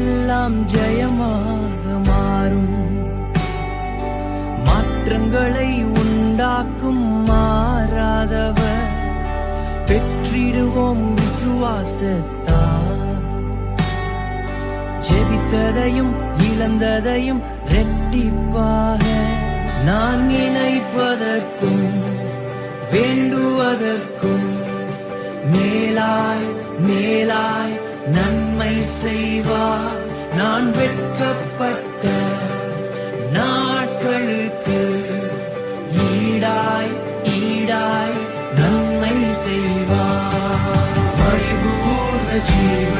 எல்லாம் ஜெயமாக மாறும். மாற்றங்களை உண்டாக்கும் மாறாதவர், பெற்றிடுவோம் விசுவாசத்தால். ஜெபித்ததையும் இழந்ததையும் ரெட்டிப்பாக நான் நினைப்பதற்கும் வேண்டுவதற்கும் மேலாய் மேலாய் நன்மை செய்வார். நான் வெட்கப்பட்ட நாட்களுக்கு ஈடாய் ஈடாய் நன்மை செய்வார். பரிபூர்ண ஜீவன்